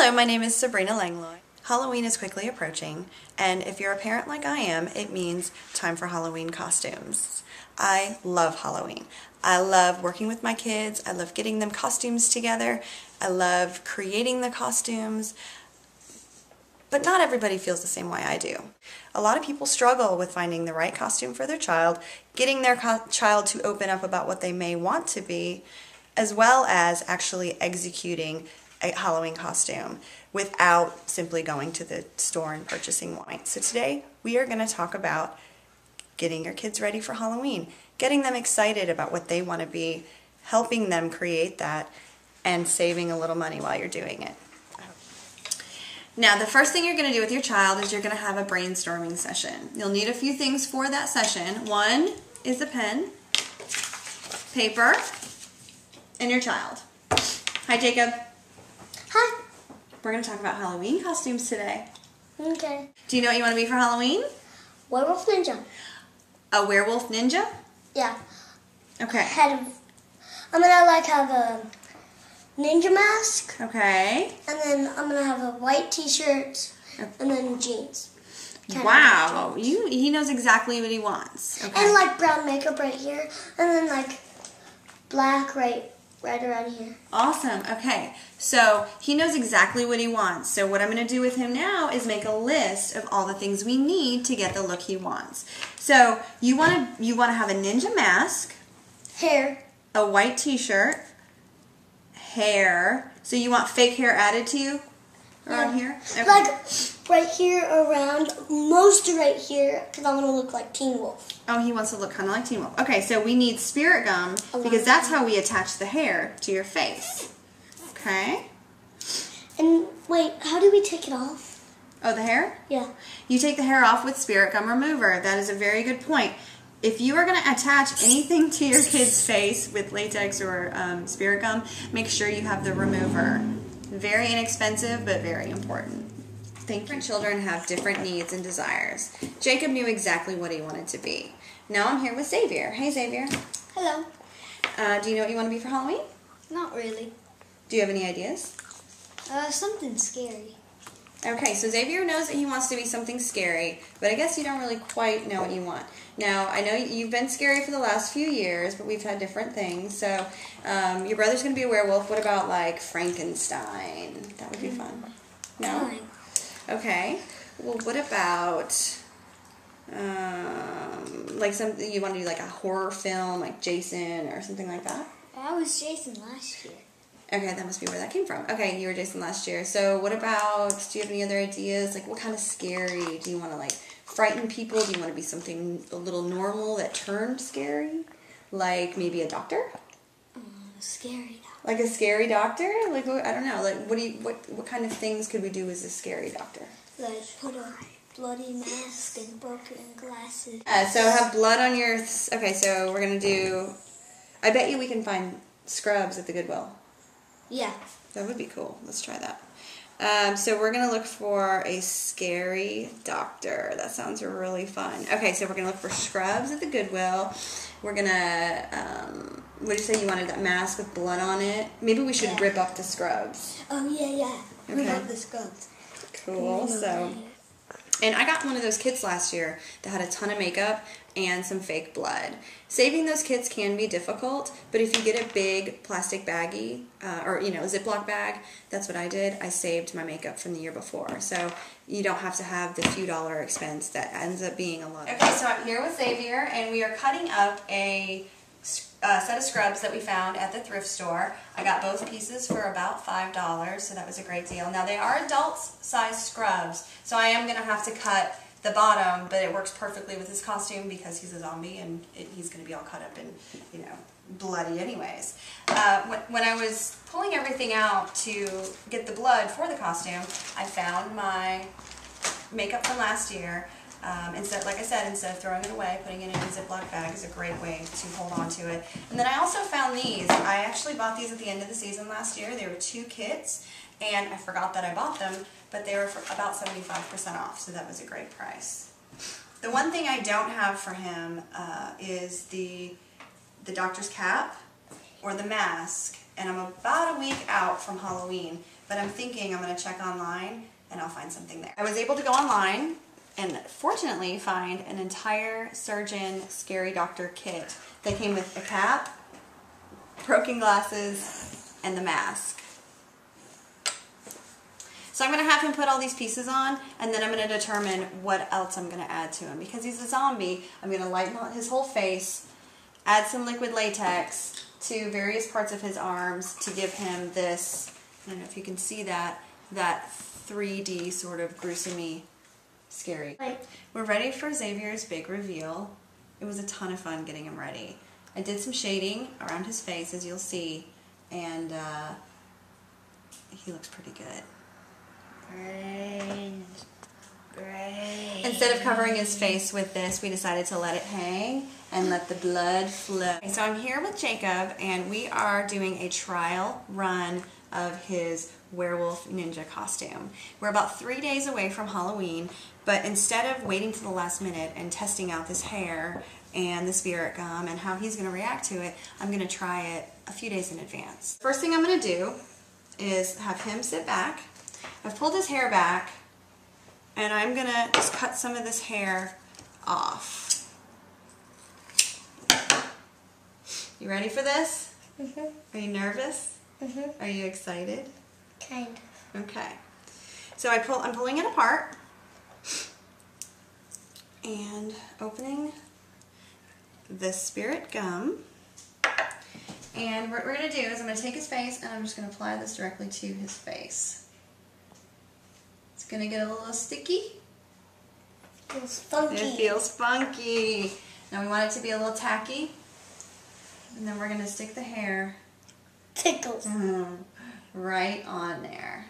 Hello, my name is Sabrina Langlois. Halloween is quickly approaching, and if you're a parent like I am, it means time for Halloween costumes. I love Halloween. I love working with my kids. I love getting them costumes together. I love creating the costumes. But not everybody feels the same way I do. A lot of people struggle with finding the right costume for their child, getting their child to open up about what they may want to be, as well as actually executing a Halloween costume without simply going to the store and purchasing one. So today we are going to talk about getting your kids ready for Halloween, getting them excited about what they want to be, helping them create that, and saving a little money while you're doing it. Now, the first thing you're going to do with your child is you're going to have a brainstorming session. You'll need a few things for that session. One is a pen, paper, and your child. Hi, Jacob. Hi. We're going to talk about Halloween costumes today. Okay. Do you know what you want to be for Halloween? Werewolf ninja. A werewolf ninja? Yeah. Okay. I'm gonna have a ninja mask. Okay. And then I'm gonna have a white t-shirt and then jeans. Wow. He knows exactly what he wants. Okay. And like brown makeup right here, and then like black right around here. Awesome. Okay. So he knows exactly what he wants. So what I'm going to do with him now is make a list of all the things we need to get the look he wants. So you want to have a ninja mask, Hair. a white t-shirt, hair. So you want fake hair added to you around here? Okay. Like right here around, most right here, because I want to look like Teen Wolf. Oh, he wants to look kind of like Teen Wolf. Okay, so we need spirit gum because that's how we attach the hair to your face. Okay? And wait, how do we take it off? Oh, the hair? Yeah. You take the hair off with spirit gum remover. That is a very good point. If you are going to attach anything to your kid's face with latex or spirit gum, make sure you have the remover. Very inexpensive, but very important. Different children have different needs and desires. Jacob knew exactly what he wanted to be. Now I'm here with Xavier. Hey, Xavier. Hello. Do you know what you want to be for Halloween? Not really. Do you have any ideas? Something scary. Okay, so Xavier knows that he wants to be something scary, but I guess you don't really quite know what you want. Now, I know you've been scary for the last few years, but we've had different things. So, your brother's going to be a werewolf. What about, like, Frankenstein? That would be fun. No? Fine. Okay. Well, what about, like, you want to do, like, a horror film, like Jason or something like that? I was Jason last year. Okay, that must be where that came from. Okay, you were Jason last year. So what about, do you have any other ideas? Like, what kind of scary? Do you want to, like, frighten people? Do you want to be something a little normal that turned scary? Like, maybe a doctor? Scary doctor. Like a scary doctor? Like, I don't know. Like, what kind of things could we do as a scary doctor? Like, put a bloody mask and broken glasses. So have blood on your... Okay, so we're going to do... I bet you we can find scrubs at the Goodwill. Yeah. That would be cool. Let's try that. So we're going to look for a scary doctor. That sounds really fun. Okay, so we're going to look for scrubs at the Goodwill. We're going to, what did you say? You wanted that mask with blood on it? Maybe we should rip up the scrubs. Oh, yeah. Okay. Rip up the scrubs. Cool. So, and I got one of those kits last year that had a ton of makeup and some fake blood. Saving those kits can be difficult, but if you get a big plastic baggie, or, Ziploc bag, that's what I did. I saved my makeup from the year before. So you don't have to have the few dollar expense that ends up being a lot. Okay, so I'm here with Xavier, and we are cutting up a set of scrubs that we found at the thrift store. I got both pieces for about $5, so that was a great deal. Now, they are adult-size scrubs, so I am going to have to cut the bottom, but it works perfectly with his costume because he's a zombie and he's going to be all cut up and, bloody anyways. When I was pulling everything out to get the blood for the costume, I found my makeup from last year. Like I said, instead of throwing it away, putting it in a Ziploc bag is a great way to hold on to it. And then I also found these. I actually bought these at the end of the season last year. They were 2 kits, and I forgot that I bought them, but they were for about 75% off, so that was a great price. The one thing I don't have for him is the doctor's cap. or the mask, and I'm about a week out from Halloween, but I'm thinking I'm going to check online and I'll find something there. I was able to go online and fortunately find an entire Surgeon Scary Doctor kit that came with a cap, broken glasses, and the mask. So I'm going to have him put all these pieces on, and then I'm going to determine what else I'm going to add to him. Because he's a zombie, I'm going to lighten out his whole face, add some liquid latex to various parts of his arms to give him this, I don't know if you can see that 3D sort of gruesome-y scary. We're ready for Xavier's big reveal. It was a ton of fun getting him ready. I did some shading around his face, as you'll see, and he looks pretty good. Great. Instead of covering his face with this, we decided to let it hang and let the blood flow. Okay, so I'm here with Jacob, and we are doing a trial run of his werewolf ninja costume. We're about 3 days away from Halloween, but instead of waiting to the last minute and testing out this hair and the spirit gum and how he's going to react to it, I'm going to try it a few days in advance. First thing I'm going to do is have him sit back. I've pulled his hair back, and I'm going to just cut some of this hair off. You ready for this? Mm-hmm. Are you nervous? Mm-hmm. Are you excited? Kind of. Okay. So I'm pulling it apart and opening the spirit gum. And what we're going to do is I'm going to take his face and I'm just going to apply this directly to his face. It's going to get a little sticky. Feels funky. It feels funky. Now we want it to be a little tacky. And then we're going to stick the hair Tickles. right on there.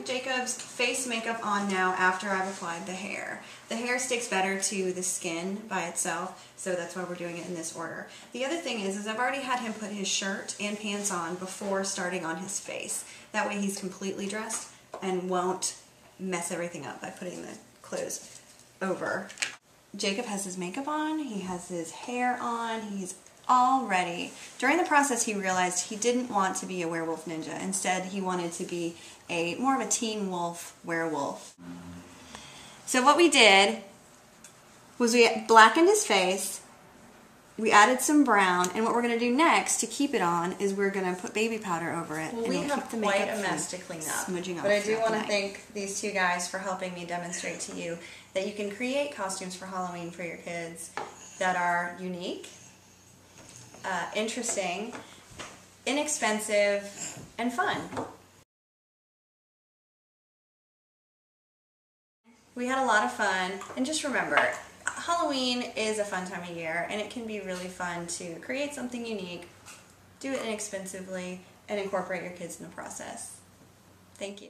Jacob's face makeup on now after I've applied the hair. The hair sticks better to the skin by itself, so that's why we're doing it in this order. The other thing is I've already had him put his shirt and pants on before starting on his face. That way he's completely dressed and won't mess everything up by putting the clothes over. Jacob has his makeup on, he has his hair on, he's all ready. During the process he realized he didn't want to be a werewolf ninja. Instead he wanted to be more of a teen wolf werewolf. So what we did was we blackened his face, we added some brown, and what we're going to do next to keep it on is we're going to put baby powder over it. Well, and we it'll have keep the quite makeup a from mess to clean up, smudging off but I do throughout want the to night. thank these two guys for helping me demonstrate to you that you can create costumes for Halloween for your kids that are unique, interesting, inexpensive, and fun. We had a lot of fun, and just remember, Halloween is a fun time of year, and it can be really fun to create something unique, do it inexpensively, and incorporate your kids in the process. Thank you.